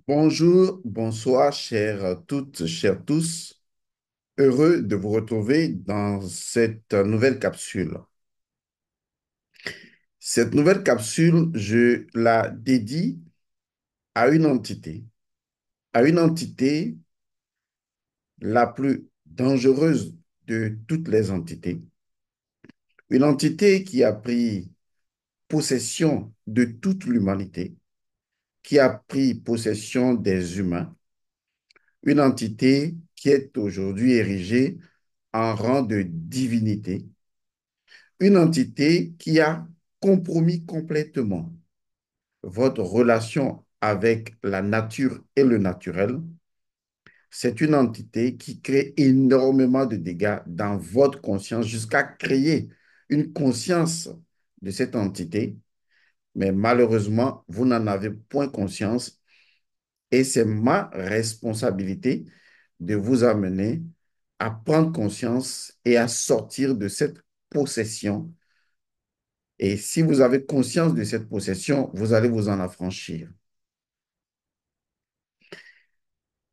Bonjour, bonsoir, chères toutes, chers tous. Heureux de vous retrouver dans cette nouvelle capsule. Cette nouvelle capsule, je la dédie à une entité la plus dangereuse de toutes les entités, une entité qui a pris possession de toute l'humanité, qui a pris possession des humains, une entité qui est aujourd'hui érigée en rang de divinité, une entité qui a compromis complètement votre relation avec la nature et le naturel. C'est une entité qui crée énormément de dégâts dans votre conscience jusqu'à créer une conscience de cette entité. Mais malheureusement, vous n'en avez point conscience et c'est ma responsabilité de vous amener à prendre conscience et à sortir de cette possession. Et si vous avez conscience de cette possession, vous allez vous en affranchir.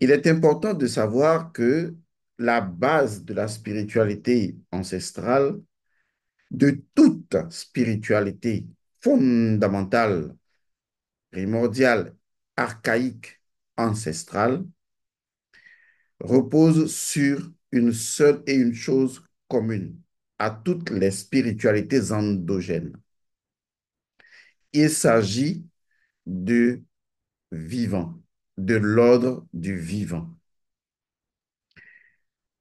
Il est important de savoir que la base de la spiritualité ancestrale, de toute spiritualité fondamentale, primordiale, archaïque, ancestrale, repose sur une seule et une chose commune à toutes les spiritualités endogènes. Il s'agit de vivant, de l'ordre du vivant.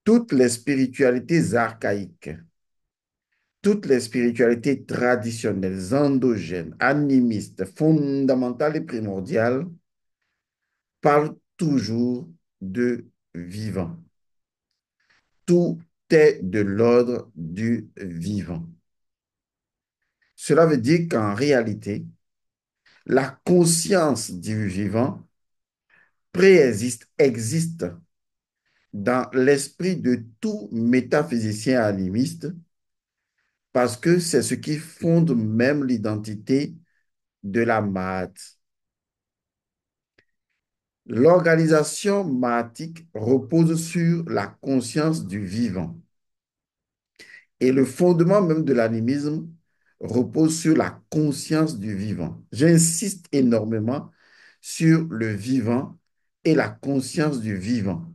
Toutes les spiritualités archaïques, toutes les spiritualités traditionnelles, endogènes, animistes, fondamentales et primordiales parlent toujours de vivant. Tout est de l'ordre du vivant. Cela veut dire qu'en réalité, la conscience du vivant préexiste, existe dans l'esprit de tout métaphysicien animiste parce que c'est ce qui fonde même l'identité de la Mahat. L'organisation mahatique repose sur la conscience du vivant et le fondement même de l'animisme repose sur la conscience du vivant. J'insiste énormément sur le vivant et la conscience du vivant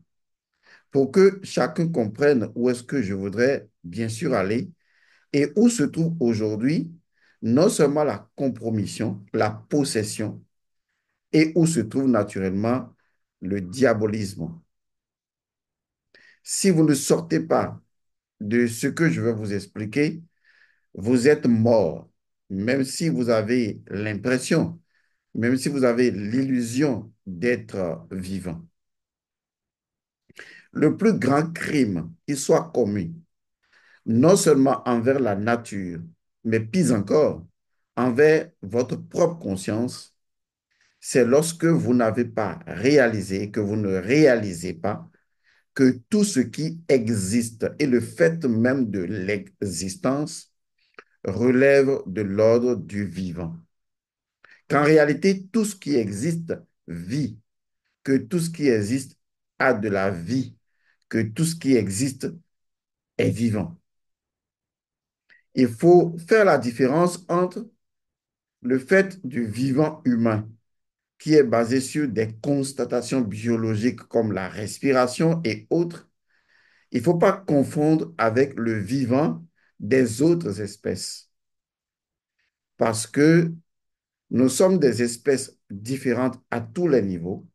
pour que chacun comprenne où est-ce que je voudrais bien sûr aller et où se trouve aujourd'hui non seulement la compromission, la possession, et où se trouve naturellement le diabolisme. Si vous ne sortez pas de ce que je vais vous expliquer, vous êtes mort, même si vous avez l'impression, même si vous avez l'illusion d'être vivant. Le plus grand crime qui soit commis, non seulement envers la nature, mais pis encore, envers votre propre conscience, c'est lorsque vous n'avez pas réalisé, que vous ne réalisez pas que tout ce qui existe et le fait même de l'existence relève de l'ordre du vivant. Qu'en réalité, tout ce qui existe vit, que tout ce qui existe a de la vie, que tout ce qui existe est vivant. Il faut faire la différence entre le fait du vivant humain qui est basé sur des constatations biologiques comme la respiration et autres. Il ne faut pas confondre avec le vivant des autres espèces parce que nous sommes des espèces différentes à tous les niveaux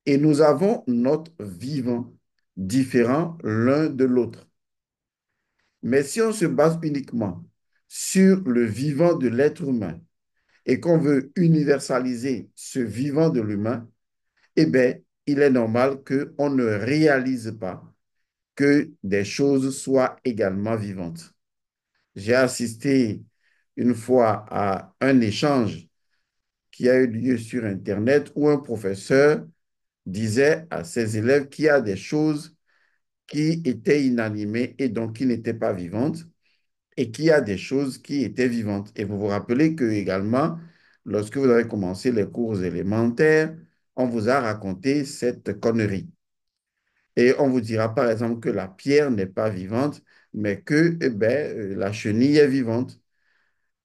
et nous avons notre vivant différent l'un de l'autre. Mais si on se base uniquement sur le vivant de l'être humain et qu'on veut universaliser ce vivant de l'humain, eh bien, il est normal qu'on ne réalise pas que des choses soient également vivantes. J'ai assisté une fois à un échange qui a eu lieu sur Internet où un professeur disait à ses élèves qu'il y a des choses qui étaient inanimées et donc qui n'étaient pas vivantes et qu'il y a des choses qui étaient vivantes. Et vous vous rappelez que également, lorsque vous avez commencé les cours élémentaires, on vous a raconté cette connerie. Et on vous dira par exemple que la pierre n'est pas vivante, mais que la chenille est vivante.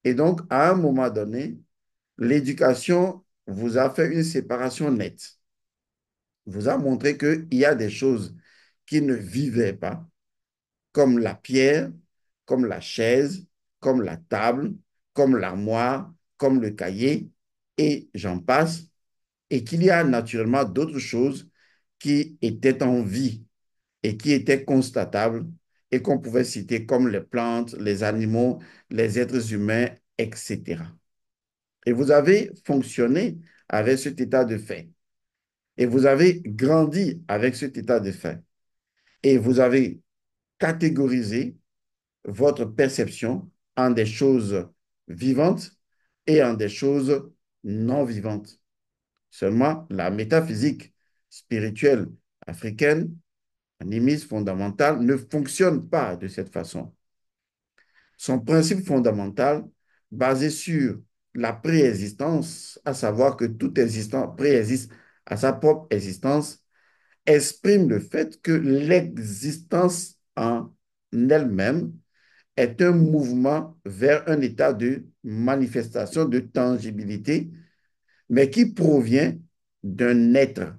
Et donc, à un moment donné, l'éducation vous a fait une séparation nette, vous a montré qu'il y a des choses qui ne vivaient pas, comme la pierre, comme la chaise, comme la table, comme l'armoire, comme le cahier, et j'en passe, et qu'il y a naturellement d'autres choses qui étaient en vie et qui étaient constatables et qu'on pouvait citer comme les plantes, les animaux, les êtres humains, etc. Et vous avez fonctionné avec cet état de fait. Et vous avez grandi avec cet état de fait. Et vous avez catégorisé votre perception en des choses vivantes et en des choses non vivantes. Seulement, la métaphysique spirituelle africaine, animiste fondamentale, ne fonctionne pas de cette façon. Son principe fondamental, basé sur la préexistence, à savoir que tout existant préexiste à sa propre existence, exprime le fait que l'existence en elle-même est un mouvement vers un état de manifestation, de tangibilité, mais qui provient d'un être,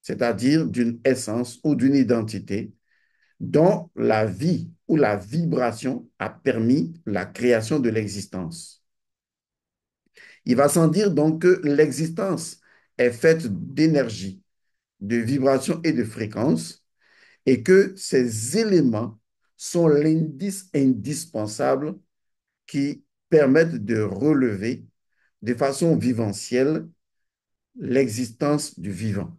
c'est-à-dire d'une essence ou d'une identité dont la vie ou la vibration a permis la création de l'existence. Il va sans dire donc que l'existence est faite d'énergie, de vibration et de fréquence, et que ces éléments sont l'indice indispensable qui permettent de relever de façon viventielle l'existence du vivant.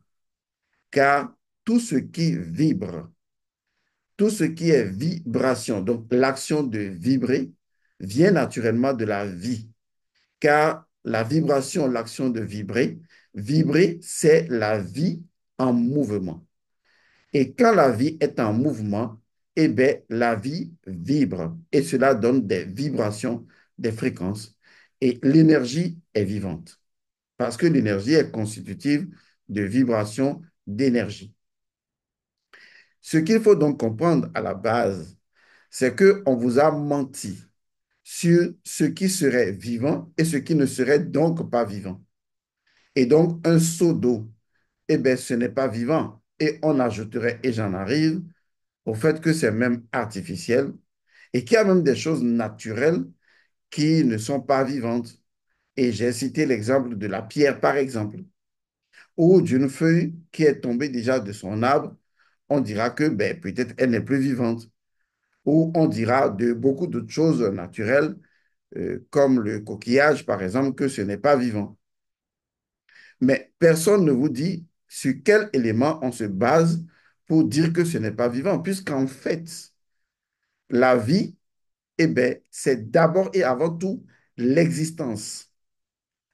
Car tout ce qui vibre, tout ce qui est vibration, donc l'action de vibrer, vient naturellement de la vie. Car la vibration, l'action de vibrer, vibrer, c'est la vie en mouvement. Et quand la vie est en mouvement, eh bien, la vie vibre et cela donne des vibrations, des fréquences. Et l'énergie est vivante parce que l'énergie est constitutive de vibrations d'énergie. Ce qu'il faut donc comprendre à la base, c'est qu'on vous a menti sur ce qui serait vivant et ce qui ne serait donc pas vivant. Et donc, un seau d'eau, eh bien, ce n'est pas vivant. Et on ajouterait, et j'en arrive, au fait que c'est même artificiel et qu'il y a même des choses naturelles qui ne sont pas vivantes. Et j'ai cité l'exemple de la pierre, par exemple, ou d'une feuille qui est tombée déjà de son arbre. On dira que ben, peut-être elle n'est plus vivante. Ou on dira de beaucoup d'autres choses naturelles, comme le coquillage, par exemple, que ce n'est pas vivant. Mais personne ne vous dit sur quel élément on se base pour dire que ce n'est pas vivant, puisqu'en fait, la vie, eh bien, c'est d'abord et avant tout l'existence.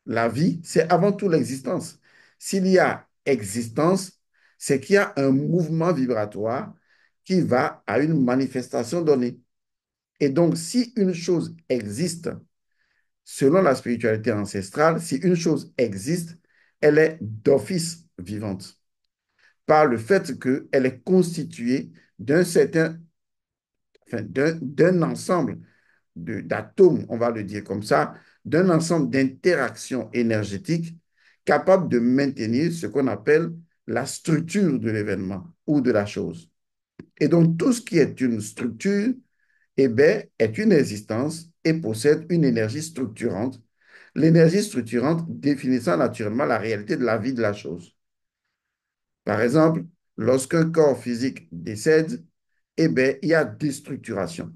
La vie, c'est avant tout l'existence. S'il y a existence, c'est qu'il y a un mouvement vibratoire qui va à une manifestation donnée. Et donc, si une chose existe, selon la spiritualité ancestrale, si une chose existe, elle est d'office vivante, par le fait qu'elle est constituée d'un certain, enfin, d'un ensemble d'atomes, on va le dire comme ça, d'un ensemble d'interactions énergétiques capables de maintenir ce qu'on appelle la structure de l'événement ou de la chose. Et donc, tout ce qui est une structure, eh bien, est une existence et possède une énergie structurante. L'énergie structurante définissant naturellement la réalité de la vie de la chose. Par exemple, lorsqu'un corps physique décède, eh bien, il y a déstructuration.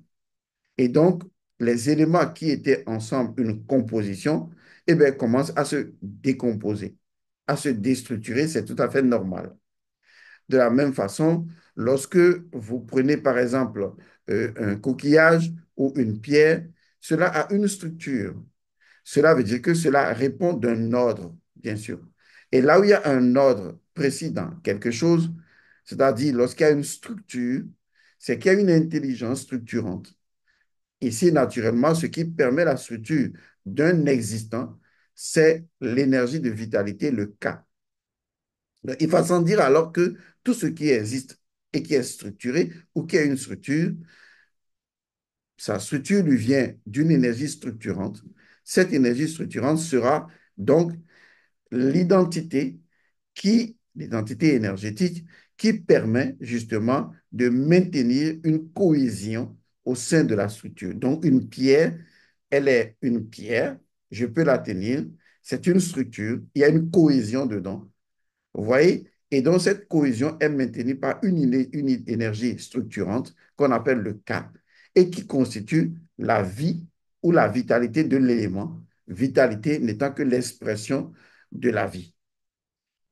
Et donc, les éléments qui étaient ensemble une composition, eh bien, commencent à se décomposer, à se déstructurer. C'est tout à fait normal. De la même façon, lorsque vous prenez par exemple un coquillage ou une pierre, cela a une structure. Cela veut dire que cela répond d'un ordre, bien sûr. Et là où il y a un ordre précis dans quelque chose, c'est-à-dire lorsqu'il y a une structure, c'est qu'il y a une intelligence structurante. Ici, naturellement, ce qui permet la structure d'un existant, c'est l'énergie de vitalité, le K. Il va sans dire alors que tout ce qui existe et qui est structuré ou qui a une structure, sa structure lui vient d'une énergie structurante. Cette énergie structurante sera donc l'identité l'identité énergétique qui permet justement de maintenir une cohésion au sein de la structure. Donc, une pierre, elle est une pierre, je peux la tenir, c'est une structure, il y a une cohésion dedans. Vous voyez? Et donc, cette cohésion est maintenue par une énergie structurante qu'on appelle le K et qui constitue la vie ou la vitalité de l'élément, vitalité n'étant que l'expression de la vie.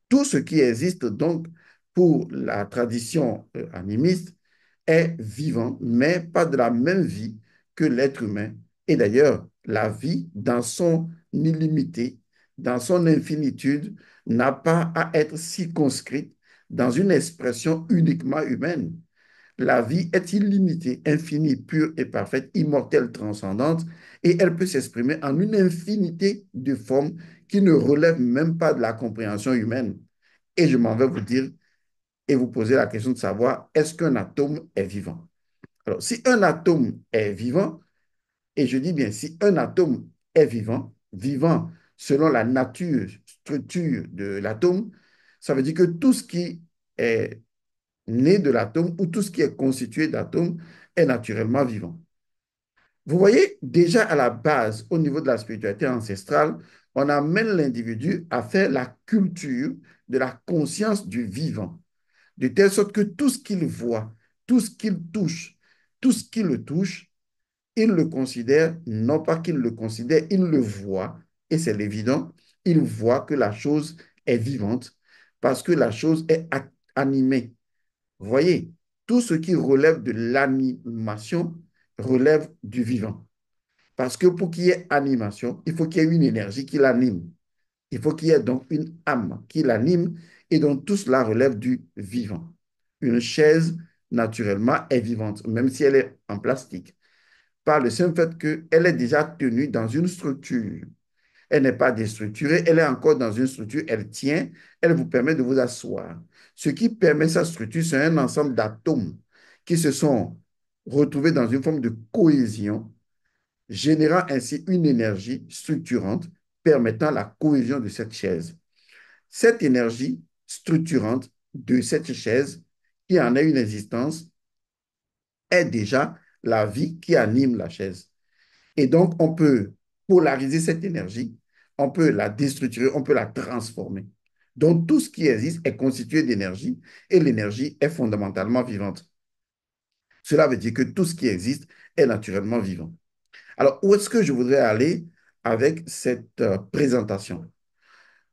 Tout ce qui existe donc pour la tradition animiste est vivant, mais pas de la même vie que l'être humain. Et d'ailleurs, la vie, dans son illimité, dans son infinitude, n'a pas à être circonscrite dans une expression uniquement humaine. La vie est illimitée, infinie, pure et parfaite, immortelle, transcendante, et elle peut s'exprimer en une infinité de formes qui ne relèvent même pas de la compréhension humaine. Et je m'en vais vous dire et vous poser la question de savoir, est-ce qu'un atome est vivant? Alors, si un atome est vivant, et je dis bien si un atome est vivant, vivant selon la nature, structure de l'atome, ça veut dire que tout ce qui est né de l'atome ou tout ce qui est constitué d'atomes est naturellement vivant. Vous voyez, déjà à la base, au niveau de la spiritualité ancestrale, on amène l'individu à faire la culture de la conscience du vivant, de telle sorte que tout ce qu'il voit, tout ce qu'il touche, tout ce qui le touche, il le considère, non pas qu'il le considère, il le voit, et c'est l'évident, il voit que la chose est vivante parce que la chose est animée. Vous voyez, tout ce qui relève de l'animation relève du vivant. Parce que pour qu'il y ait animation, il faut qu'il y ait une énergie qui l'anime. Il faut qu'il y ait donc une âme qui l'anime et donc tout cela relève du vivant. Une chaise, naturellement, est vivante, même si elle est en plastique, par le simple fait qu'elle est déjà tenue dans une structure. Elle n'est pas déstructurée, elle est encore dans une structure, elle tient, elle vous permet de vous asseoir. Ce qui permet sa structure, c'est un ensemble d'atomes qui se sont retrouvés dans une forme de cohésion, générant ainsi une énergie structurante permettant la cohésion de cette chaise. Cette énergie structurante de cette chaise, qui en a une existence, est déjà la vie qui anime la chaise. Et donc, on peut polariser cette énergie, on peut la déstructurer, on peut la transformer. Donc, tout ce qui existe est constitué d'énergie et l'énergie est fondamentalement vivante. Cela veut dire que tout ce qui existe est naturellement vivant. Alors, où est-ce que je voudrais aller avec cette présentation?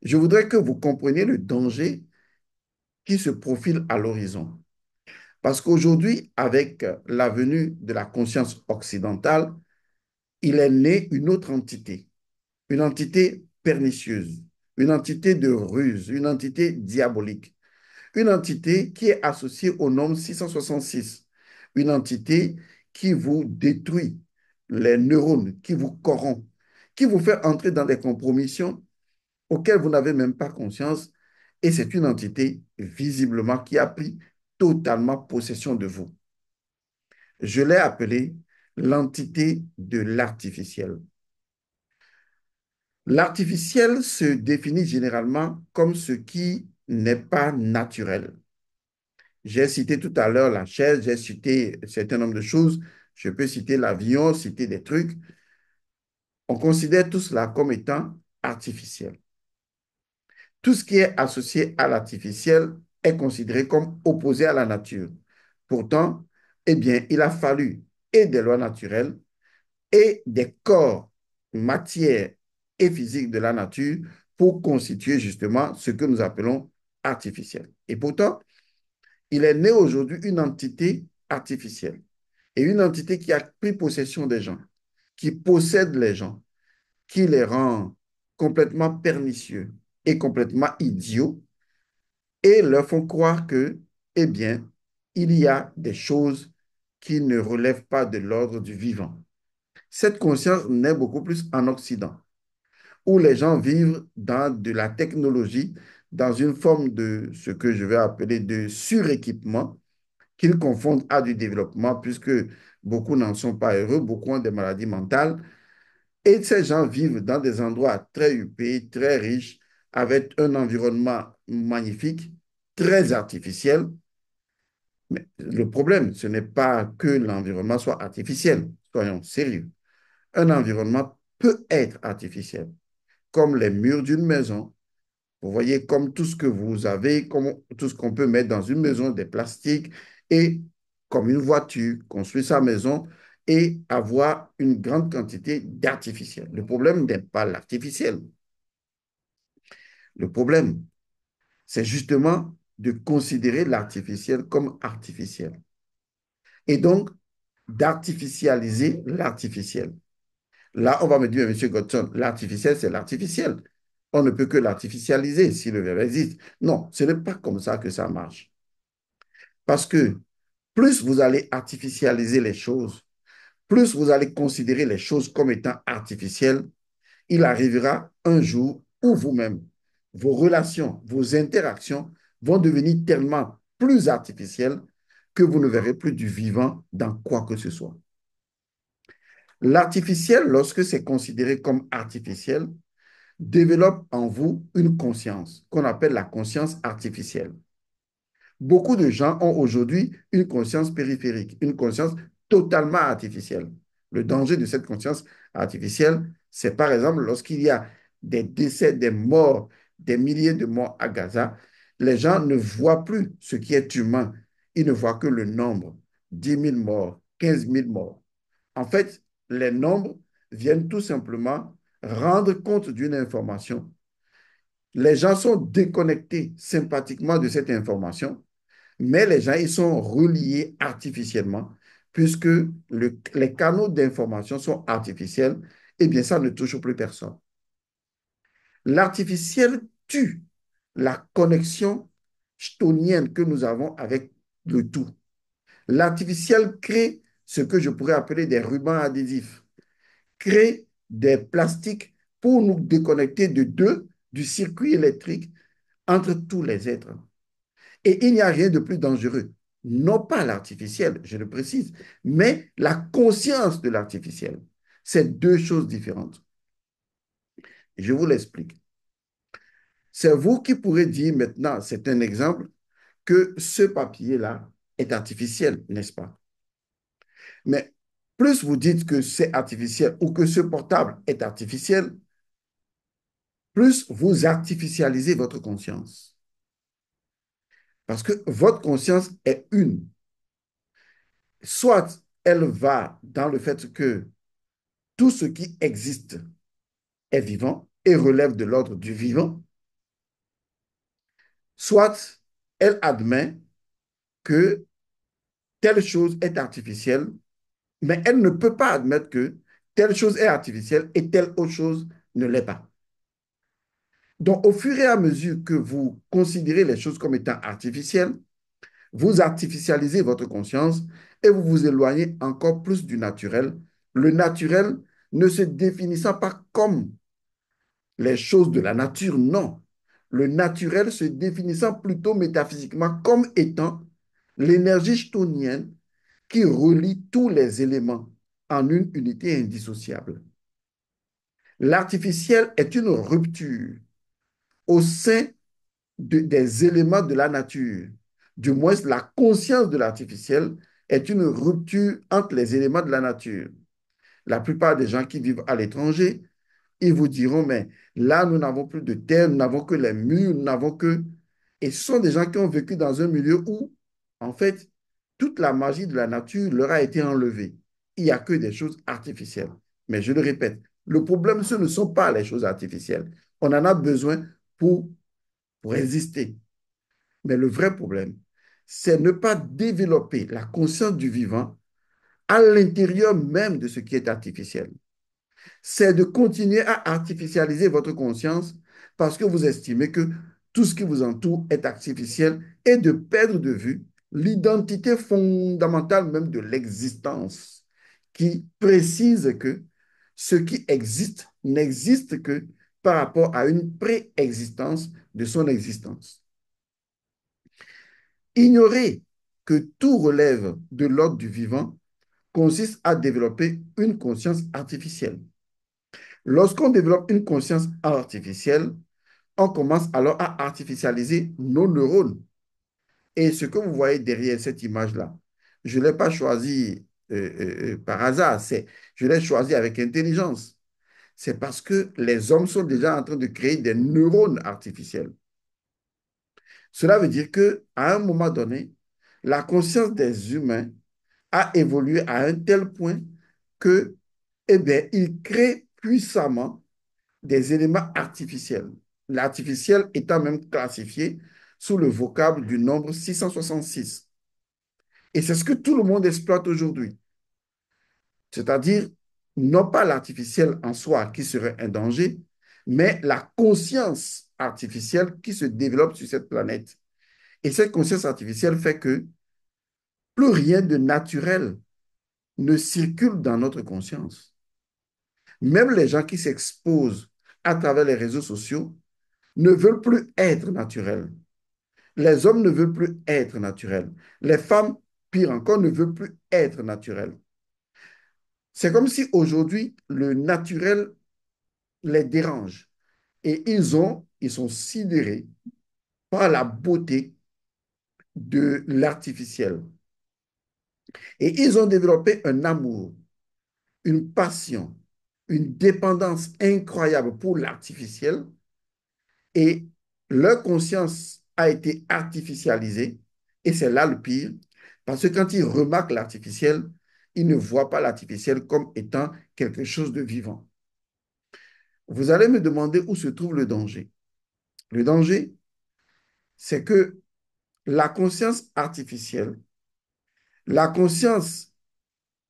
Je voudrais que vous compreniez le danger qui se profile à l'horizon. Parce qu'aujourd'hui, avec la venue de la conscience occidentale, il est né une autre entité, une entité pernicieuse, une entité de ruse, une entité diabolique, une entité qui est associée au nombre 666, une entité qui vous détruit les neurones, qui vous corrompt, qui vous fait entrer dans des compromissions auxquelles vous n'avez même pas conscience. Et c'est une entité visiblement qui a pris totalement possession de vous. Je l'ai appelée l'entité de l'artificiel. L'artificiel se définit généralement comme ce qui n'est pas naturel. J'ai cité tout à l'heure la chaise, j'ai cité un certain nombre de choses. Je peux citer l'avion, citer des trucs. On considère tout cela comme étant artificiel. Tout ce qui est associé à l'artificiel est considéré comme opposé à la nature. Pourtant, eh bien, il a fallu et des lois naturelles et des corps, matière et physique de la nature pour constituer justement ce que nous appelons artificiel. Et pourtant, il est né aujourd'hui une entité artificielle et une entité qui a pris possession des gens, qui possède les gens, qui les rend complètement pernicieux et complètement idiots et leur font croire que, eh bien, il y a des choses qui ne relèvent pas de l'ordre du vivant. Cette conscience naît beaucoup plus en Occident, où les gens vivent dans de la technologie, dans une forme de ce que je vais appeler de suréquipement qu'ils confondent à du développement, puisque beaucoup n'en sont pas heureux, beaucoup ont des maladies mentales. Et ces gens vivent dans des endroits très huppés, très riches, avec un environnement magnifique, très artificiel. Mais le problème, ce n'est pas que l'environnement soit artificiel. Soyons sérieux. Un environnement peut être artificiel, comme les murs d'une maison. Vous voyez, comme tout ce que vous avez, comme tout ce qu'on peut mettre dans une maison, des plastiques, et comme une voiture, construire sa maison et avoir une grande quantité d'artificiel. Le problème n'est pas l'artificiel. Le problème, c'est justement de considérer l'artificiel comme artificiel. Et donc, d'artificialiser l'artificiel. Là, on va me dire, Monsieur Godson, l'artificiel, c'est l'artificiel. On ne peut que l'artificialiser si le verbe existe. Non, ce n'est pas comme ça que ça marche. Parce que plus vous allez artificialiser les choses, plus vous allez considérer les choses comme étant artificielles, il arrivera un jour où vous-même, vos relations, vos interactions vont devenir tellement plus artificielles que vous ne verrez plus du vivant dans quoi que ce soit. L'artificiel, lorsque c'est considéré comme artificiel, développe en vous une conscience qu'on appelle la conscience artificielle. Beaucoup de gens ont aujourd'hui une conscience périphérique, une conscience totalement artificielle. Le danger de cette conscience artificielle, c'est par exemple lorsqu'il y a des décès, des morts, des milliers de morts à Gaza, les gens ne voient plus ce qui est humain. Ils ne voient que le nombre, 10 000 morts, 15 000 morts. En fait, les nombres viennent tout simplement rendre compte d'une information. Les gens sont déconnectés sympathiquement de cette information, mais les gens, ils sont reliés artificiellement, puisque les canaux d'information sont artificiels, eh bien, ça ne touche plus personne. L'artificiel tue la connexion stonienne que nous avons avec le tout. L'artificiel crée ce que je pourrais appeler des rubans adhésifs, crée des plastiques pour nous déconnecter du circuit électrique entre tous les êtres. Et il n'y a rien de plus dangereux. Non pas l'artificiel, je le précise, mais la conscience de l'artificiel. C'est deux choses différentes. Je vous l'explique. C'est vous qui pourrez dire maintenant, c'est un exemple, que ce papier-là est artificiel, n'est-ce pas? Mais plus vous dites que c'est artificiel ou que ce portable est artificiel, plus vous artificialisez votre conscience. Parce que votre conscience est une. Soit elle va dans le fait que tout ce qui existe est vivant et relève de l'ordre du vivant, soit elle admet que telle chose est artificielle, mais elle ne peut pas admettre que telle chose est artificielle et telle autre chose ne l'est pas. Donc, au fur et à mesure que vous considérez les choses comme étant artificielles, vous artificialisez votre conscience et vous vous éloignez encore plus du naturel. Le naturel ne se définissant pas comme les choses de la nature, non. Le naturel se définissant plutôt métaphysiquement comme étant l'énergie stonienne qui relie tous les éléments en une unité indissociable. L'artificiel est une rupture au sein des éléments de la nature. Du moins, la conscience de l'artificiel est une rupture entre les éléments de la nature. La plupart des gens qui vivent à l'étranger, ils vous diront, mais là, nous n'avons plus de terre, nous n'avons que les murs, nous n'avons que... Et ce sont des gens qui ont vécu dans un milieu où, en fait, toute la magie de la nature leur a été enlevée. Il n'y a que des choses artificielles. Mais je le répète, le problème, ce ne sont pas les choses artificielles. On en a besoin pour, pour exister. Mais le vrai problème, c'est ne pas développer la conscience du vivant à l'intérieur même de ce qui est artificiel. C'est de continuer à artificialiser votre conscience parce que vous estimez que tout ce qui vous entoure est artificiel et de perdre de vue l'identité fondamentale même de l'existence qui précise que ce qui existe n'existe que par rapport à une préexistence de son existence. Ignorer que tout relève de l'ordre du vivant consiste à développer une conscience artificielle. Lorsqu'on développe une conscience artificielle, on commence alors à artificialiser nos neurones. Et ce que vous voyez derrière cette image-là, je ne l'ai pas choisi par hasard, je l'ai choisi avec intelligence. C'est parce que les hommes sont déjà en train de créer des neurones artificiels. Cela veut dire qu'à un moment donné, la conscience des humains a évolué à un tel point que, eh bien, ils créent puissamment des éléments artificiels. L'artificiel étant même classifié sous le vocable du nombre 666. Et c'est ce que tout le monde exploite aujourd'hui. C'est-à-dire, non pas l'artificiel en soi qui serait un danger, mais la conscience artificielle qui se développe sur cette planète. Et cette conscience artificielle fait que plus rien de naturel ne circule dans notre conscience. Même les gens qui s'exposent à travers les réseaux sociaux ne veulent plus être naturels. Les hommes ne veulent plus être naturels. Les femmes, pire encore, ne veulent plus être naturelles. C'est comme si aujourd'hui, le naturel les dérange. Et ils sont sidérés par la beauté de l'artificiel. Et ils ont développé un amour, une passion, une dépendance incroyable pour l'artificiel. Et leur conscience a été artificialisée. Et c'est là le pire. Parce que quand ils remarquent l'artificiel, ils ne voient pas l'artificiel comme étant quelque chose de vivant. Vous allez me demander où se trouve le danger. Le danger, c'est que la conscience artificielle, la conscience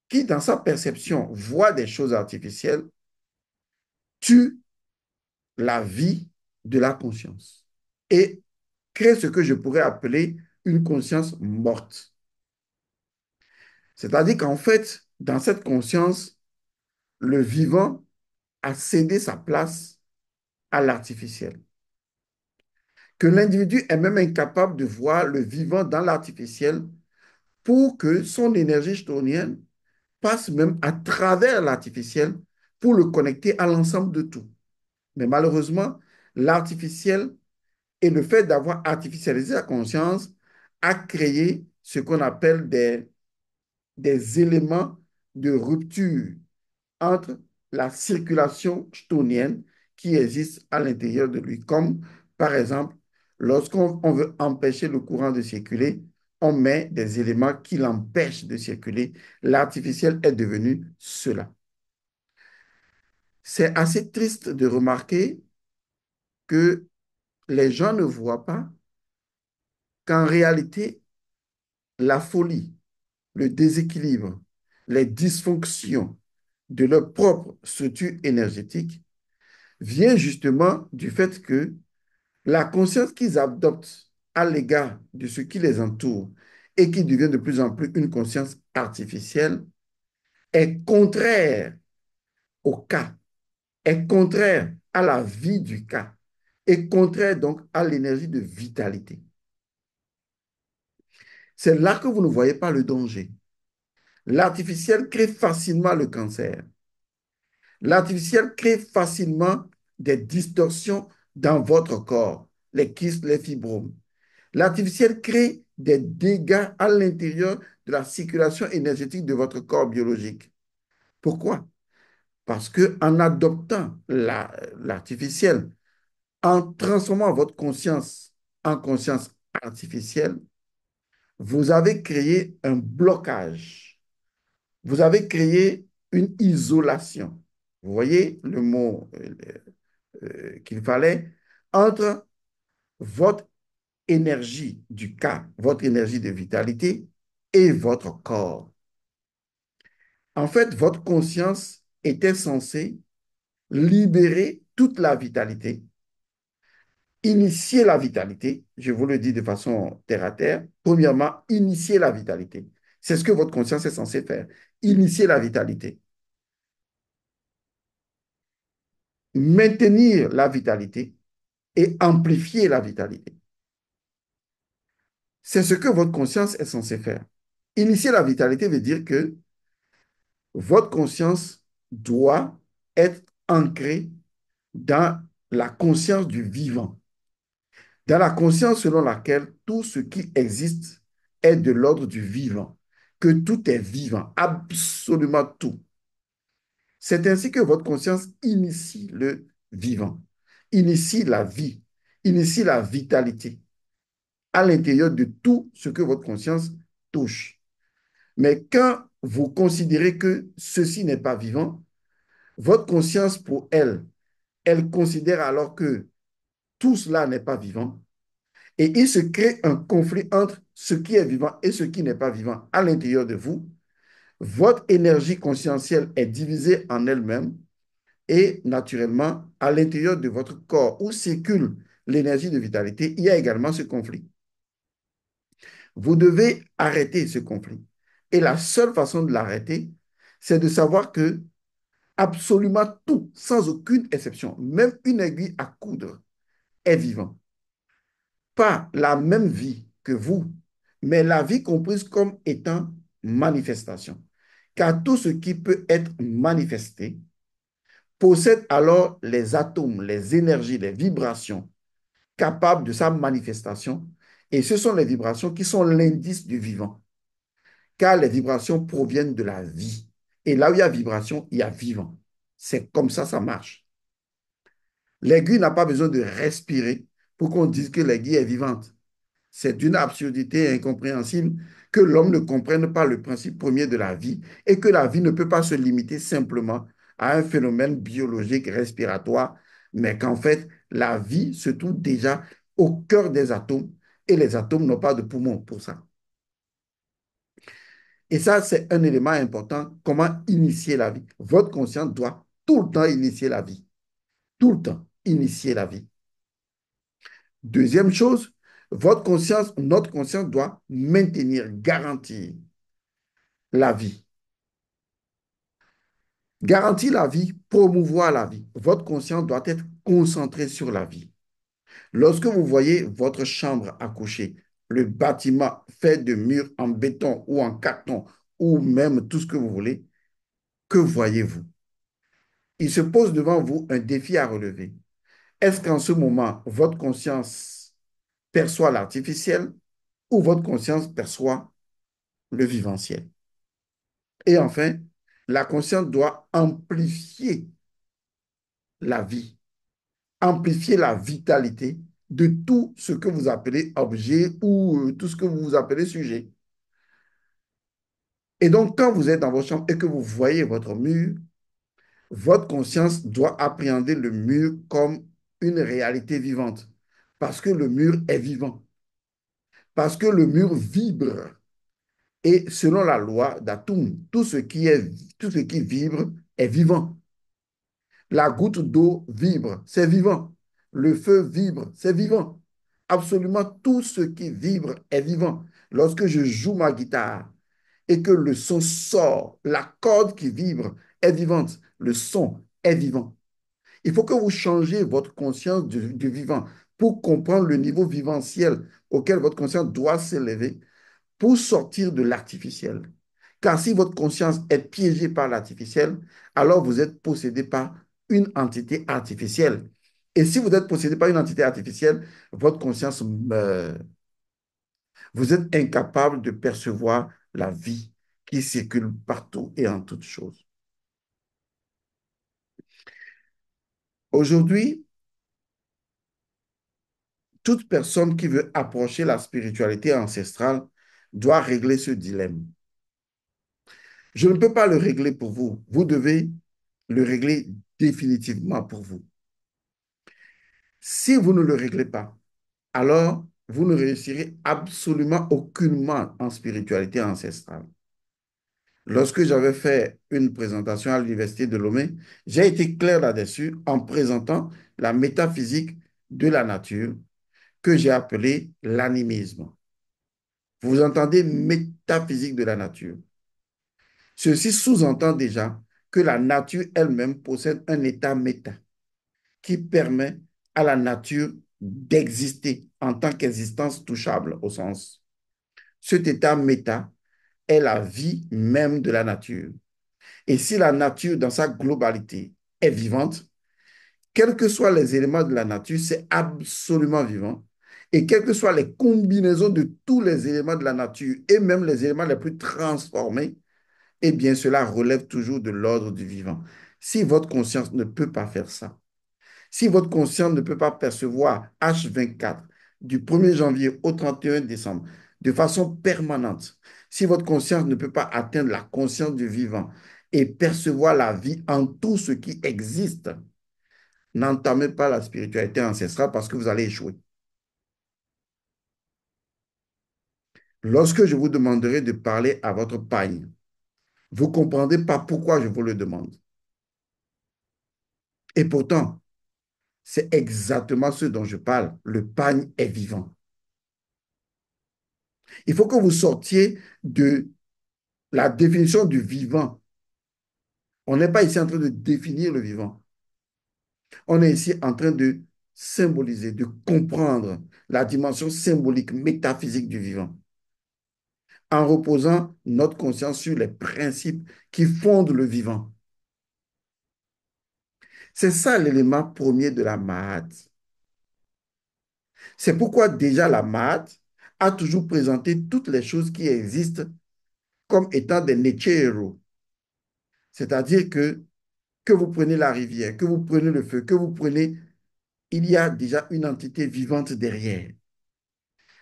qui, dans sa perception, voit des choses artificielles, tue la vie de la conscience et crée ce que je pourrais appeler une conscience morte. C'est-à-dire qu'en fait, dans cette conscience, le vivant a cédé sa place à l'artificiel. Que l'individu est même incapable de voir le vivant dans l'artificiel pour que son énergie chthonienne passe même à travers l'artificiel pour le connecter à l'ensemble de tout. Mais malheureusement, l'artificiel et le fait d'avoir artificialisé la conscience a créé ce qu'on appelle des éléments de rupture entre la circulation chthonienne qui existe à l'intérieur de lui. Comme par exemple, lorsqu'on veut empêcher le courant de circuler, on met des éléments qui l'empêchent de circuler. L'artificiel est devenu cela. C'est assez triste de remarquer que les gens ne voient pas qu'en réalité, la folie, le déséquilibre, les dysfonctions de leur propre structure énergétique vient justement du fait que la conscience qu'ils adoptent à l'égard de ce qui les entoure et qui devient de plus en plus une conscience artificielle est contraire au cas, est contraire à la vie du cas, est contraire donc à l'énergie de vitalité. C'est là que vous ne voyez pas le danger. L'artificiel crée facilement le cancer. L'artificiel crée facilement des distorsions dans votre corps, les kystes, les fibromes. L'artificiel crée des dégâts à l'intérieur de la circulation énergétique de votre corps biologique. Pourquoi? Parce qu'en adoptant l'artificiel, en transformant votre conscience en conscience artificielle, vous avez créé un blocage. Vous avez créé une isolation. Vous voyez le mot qu'il fallait entre votre énergie du cas, votre énergie de vitalité et votre corps. En fait, votre conscience était censée libérer toute la vitalité, initier la vitalité, je vous le dis de façon terre à terre. Premièrement, initier la vitalité. C'est ce que votre conscience est censée faire, initier la vitalité. maintenir la vitalité et amplifier la vitalité. C'est ce que votre conscience est censée faire. Initier la vitalité veut dire que votre conscience doit être ancrée dans la conscience du vivant, dans la conscience selon laquelle tout ce qui existe est de l'ordre du vivant, que tout est vivant, absolument tout. C'est ainsi que votre conscience initie le vivant, initie la vie, initie la vitalité à l'intérieur de tout ce que votre conscience touche. Mais quand vous considérez que ceci n'est pas vivant, votre conscience, pour elle, elle considère alors que tout cela n'est pas vivant et il se crée un conflit entre ce qui est vivant et ce qui n'est pas vivant à l'intérieur de vous. Votre énergie conscientielle est divisée en elle-même et naturellement, à l'intérieur de votre corps où circule l'énergie de vitalité, il y a également ce conflit. Vous devez arrêter ce conflit. Et la seule façon de l'arrêter, c'est de savoir que absolument tout, sans aucune exception, même une aiguille à coudre, est vivant. Pas la même vie que vous, mais la vie comprise comme étant manifestation. Car tout ce qui peut être manifesté possède alors les atomes, les énergies, les vibrations capables de sa manifestation. Et ce sont les vibrations qui sont l'indice du vivant. Car les vibrations proviennent de la vie. Et là où il y a vibration, il y a vivant. C'est comme ça marche. L'aiguille n'a pas besoin de respirer pour qu'on dise que l'aiguille est vivante. C'est d'une absurdité incompréhensible que l'homme ne comprenne pas le principe premier de la vie et que la vie ne peut pas se limiter simplement à un phénomène biologique respiratoire, mais qu'en fait, la vie se trouve déjà au cœur des atomes et les atomes n'ont pas de poumons pour ça. Et ça, c'est un élément important. Comment initier la vie? Votre conscience doit tout le temps initier la vie. Tout le temps initier la vie. Deuxième chose, votre conscience, notre conscience doit maintenir, garantir la vie. Garantir la vie, promouvoir la vie. Votre conscience doit être concentrée sur la vie. Lorsque vous voyez votre chambre à coucher, le bâtiment fait de murs en béton ou en carton ou même tout ce que vous voulez, que voyez-vous? Il se pose devant vous un défi à relever. Est-ce qu'en ce moment, votre conscience perçoit l'artificiel ou votre conscience perçoit le viventiel? Et enfin, la conscience doit amplifier la vie, amplifier la vitalité de tout ce que vous appelez objet ou tout ce que vous appelez sujet. Et donc, quand vous êtes dans votre chambre et que vous voyez votre mur, votre conscience doit appréhender le mur comme une réalité vivante, parce que le mur est vivant, parce que le mur vibre. Et selon la loi d'Atum, tout ce qui vibre est vivant. La goutte d'eau vibre, c'est vivant. Le feu vibre, c'est vivant. Absolument tout ce qui vibre est vivant. Lorsque je joue ma guitare et que le son sort, la corde qui vibre est vivante, le son est vivant. Il faut que vous changiez votre conscience du vivant pour comprendre le niveau viventiel auquel votre conscience doit s'élever pour sortir de l'artificiel. Car si votre conscience est piégée par l'artificiel, alors vous êtes possédé par une entité artificielle. Et si vous êtes possédé par une entité artificielle, votre conscience meurt. Vous êtes incapable de percevoir la vie qui circule partout et en toutes choses. Aujourd'hui, toute personne qui veut approcher la spiritualité ancestrale doit régler ce dilemme. Je ne peux pas le régler pour vous. Vous devez le régler définitivement pour vous. Si vous ne le réglez pas, alors vous ne réussirez absolument aucunement en spiritualité ancestrale. Lorsque j'avais fait une présentation à l'Université de Lomé, j'ai été clair là-dessus en présentant la métaphysique de la nature que j'ai appelée l'animisme. Vous entendez métaphysique de la nature. Ceci sous-entend déjà que la nature elle-même possède un état méta. qui permet à la nature d'exister en tant qu'existence touchable au sens. Cet état méta est la vie même de la nature. Et si la nature dans sa globalité est vivante, quels que soient les éléments de la nature, c'est absolument vivant. Et quelles que soient les combinaisons de tous les éléments de la nature et même les éléments les plus transformés, eh bien, cela relève toujours de l'ordre du vivant. Si votre conscience ne peut pas faire ça, si votre conscience ne peut pas percevoir H24 du 1er janvier au 31 décembre de façon permanente, si votre conscience ne peut pas atteindre la conscience du vivant et percevoir la vie en tout ce qui existe, n'entamez pas la spiritualité ancestrale parce que vous allez échouer. Lorsque je vous demanderai de parler à votre pagne, vous ne comprendrez pas pourquoi je vous le demande. Et pourtant, c'est exactement ce dont je parle. Le pagne est vivant. Il faut que vous sortiez de la définition du vivant. On n'est pas ici en train de définir le vivant. On est ici en train de symboliser, de comprendre la dimension symbolique, métaphysique du vivant, en reposant notre conscience sur les principes qui fondent le vivant. C'est ça l'élément premier de la Mahat. C'est pourquoi déjà la Mahat a toujours présenté toutes les choses qui existent comme étant des Nechero. C'est-à-dire que vous prenez la rivière, que vous prenez le feu, que vous prenez, il y a déjà une entité vivante derrière.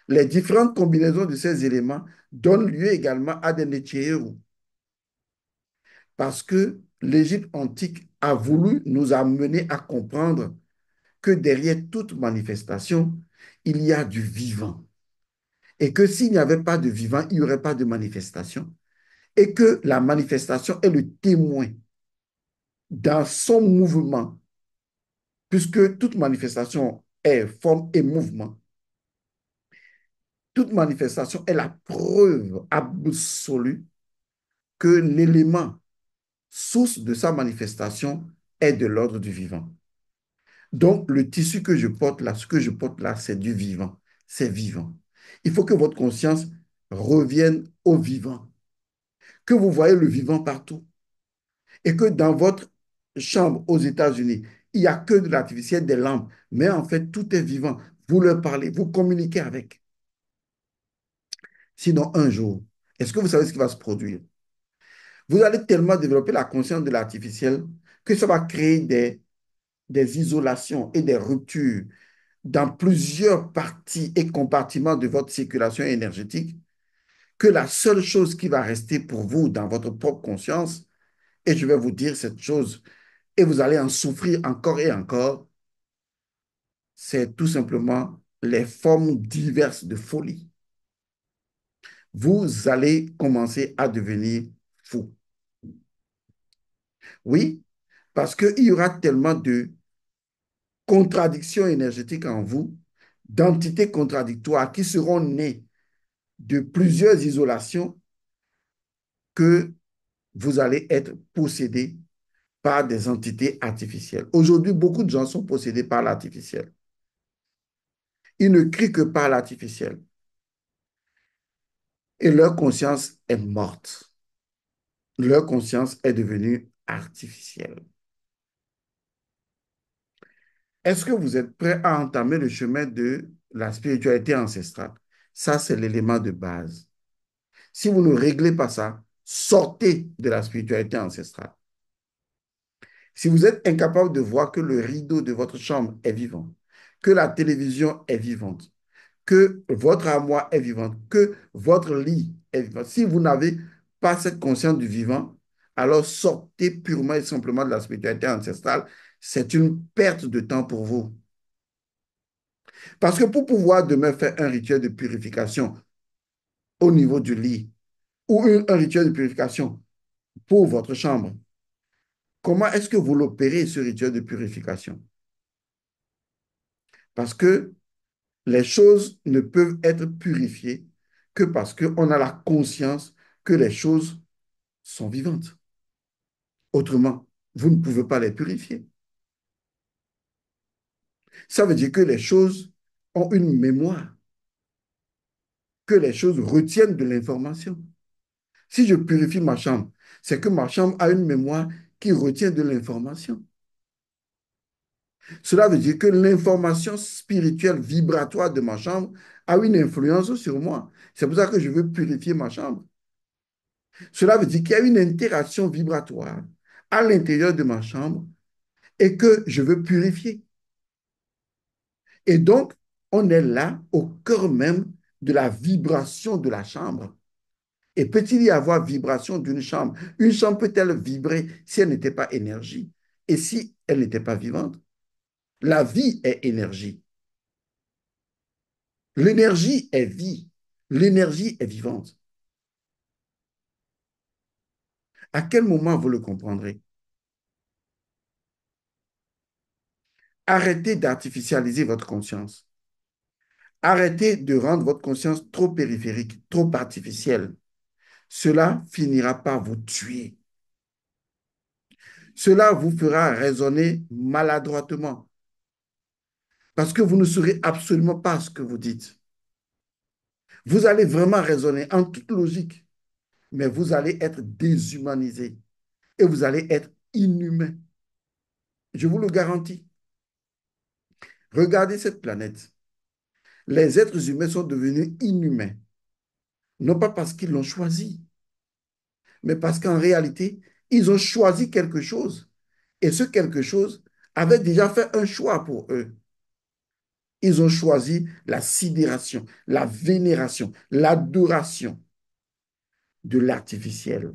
Les différentes combinaisons de ces éléments donnent lieu également à des Nechero. Parce que l'Égypte antique a voulu nous amener à comprendre que derrière toute manifestation, il y a du vivant. Et que s'il n'y avait pas de vivant, il n'y aurait pas de manifestation. Et que la manifestation est le témoin dans son mouvement, puisque toute manifestation est forme et mouvement. Toute manifestation est la preuve absolue que l'élément source de sa manifestation est de l'ordre du vivant. Donc, le tissu que je porte là, ce que je porte là, c'est du vivant. C'est vivant. Il faut que votre conscience revienne au vivant, que vous voyez le vivant partout et que dans votre chambre aux États-Unis, il n'y a que de l'artificiel, des lampes, mais en fait, tout est vivant. Vous leur parlez, vous communiquez avec. Sinon, un jour, est-ce que vous savez ce qui va se produire? Vous allez tellement développer la conscience de l'artificiel que ça va créer des isolations et des ruptures dans plusieurs parties et compartiments de votre circulation énergétique, que la seule chose qui va rester pour vous dans votre propre conscience, et je vais vous dire cette chose, et vous allez en souffrir encore et encore, c'est tout simplement les formes diverses de folie. Vous allez commencer à devenir fou. Oui, parce qu'il y aura tellement de contradictions énergétiques en vous, d'entités contradictoires qui seront nées de plusieurs isolations que vous allez être possédé par des entités artificielles. Aujourd'hui, beaucoup de gens sont possédés par l'artificiel. Ils ne crient que par l'artificiel et leur conscience est morte. Leur conscience est devenue artificielle. Est-ce que vous êtes prêt à entamer le chemin de la spiritualité ancestrale? Ça, c'est l'élément de base. Si vous ne réglez pas ça, sortez de la spiritualité ancestrale. Si vous êtes incapable de voir que le rideau de votre chambre est vivant, que la télévision est vivante, que votre armoire est vivante, que votre lit est vivant, si vous n'avez pas cette conscience du vivant, alors sortez purement et simplement de la spiritualité ancestrale. C'est une perte de temps pour vous. Parce que pour pouvoir demain faire un rituel de purification au niveau du lit ou un rituel de purification pour votre chambre, comment est-ce que vous l'opérez, ce rituel de purification? Parce que les choses ne peuvent être purifiées que parce qu'on a la conscience que les choses sont vivantes. Autrement, vous ne pouvez pas les purifier. Ça veut dire que les choses ont une mémoire, que les choses retiennent de l'information. Si je purifie ma chambre, c'est que ma chambre a une mémoire qui retient de l'information. Cela veut dire que l'information spirituelle vibratoire de ma chambre a une influence sur moi. C'est pour ça que je veux purifier ma chambre. Cela veut dire qu'il y a une interaction vibratoire à l'intérieur de ma chambre et que je veux purifier. Et donc, on est là au cœur même de la vibration de la chambre. Et peut-il y avoir vibration d'une chambre? Une chambre peut-elle vibrer si elle n'était pas énergie et si elle n'était pas vivante? La vie est énergie. L'énergie est vie. L'énergie est vivante. À quel moment vous le comprendrez? Arrêtez d'artificialiser votre conscience. Arrêtez de rendre votre conscience trop périphérique, trop artificielle. Cela finira par vous tuer. Cela vous fera raisonner maladroitement parce que vous ne saurez absolument pas ce que vous dites. Vous allez vraiment raisonner en toute logique, mais vous allez être déshumanisé et vous allez être inhumain. Je vous le garantis. Regardez cette planète. Les êtres humains sont devenus inhumains, non pas parce qu'ils l'ont choisi, mais parce qu'en réalité, ils ont choisi quelque chose. Et ce quelque chose avait déjà fait un choix pour eux. Ils ont choisi la sidération, la vénération, l'adoration de l'artificiel.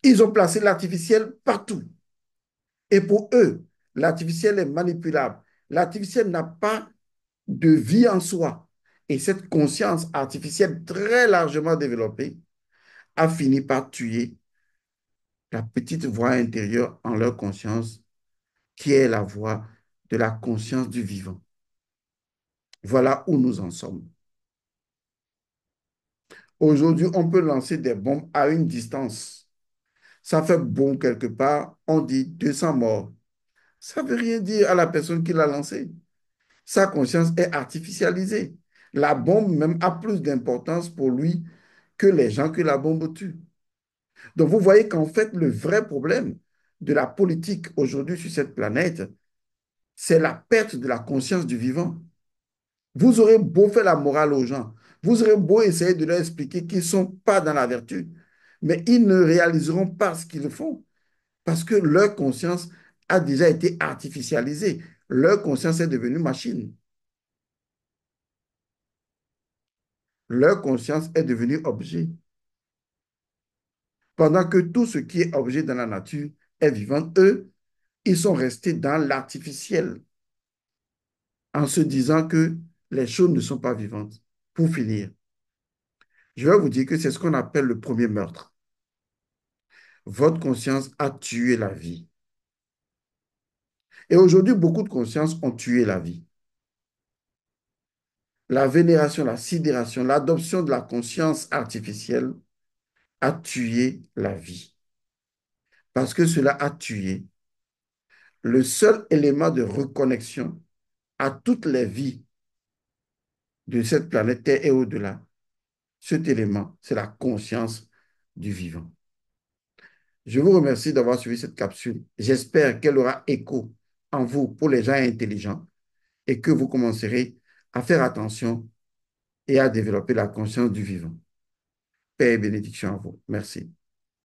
Ils ont placé l'artificiel partout. Et pour eux, l'artificiel est manipulable. L'artificiel n'a pas de vie en soi. Et cette conscience artificielle très largement développée a fini par tuer la petite voix intérieure en leur conscience, qui est la voix de la conscience du vivant. Voilà où nous en sommes. Aujourd'hui, on peut lancer des bombes à une distance. Ça fait bon quelque part, on dit 200 morts. Ça ne veut rien dire à la personne qui l'a lancé. Sa conscience est artificialisée. La bombe même a plus d'importance pour lui que les gens que la bombe tue. Donc vous voyez qu'en fait, le vrai problème de la politique aujourd'hui sur cette planète, c'est la perte de la conscience du vivant. Vous aurez beau faire la morale aux gens, vous aurez beau essayer de leur expliquer qu'ils ne sont pas dans la vertu, mais ils ne réaliseront pas ce qu'ils font parce que leur conscience a déjà été artificialisée. Leur conscience est devenue machine. Leur conscience est devenue objet. Pendant que tout ce qui est objet dans la nature est vivant, eux, ils sont restés dans l'artificiel en se disant que les choses ne sont pas vivantes. Pour finir, je vais vous dire que c'est ce qu'on appelle le premier meurtre. Votre conscience a tué la vie. Et aujourd'hui, beaucoup de consciences ont tué la vie. La vénération, la sidération, l'adoption de la conscience artificielle a tué la vie. Parce que cela a tué le seul élément de reconnexion à toutes les vies de cette planète Terre et au-delà. Cet élément, c'est la conscience du vivant. Je vous remercie d'avoir suivi cette capsule. J'espère qu'elle aura écho en vous pour les gens intelligents et que vous commencerez à faire attention et à développer la conscience du vivant. Paix et bénédiction à vous. Merci.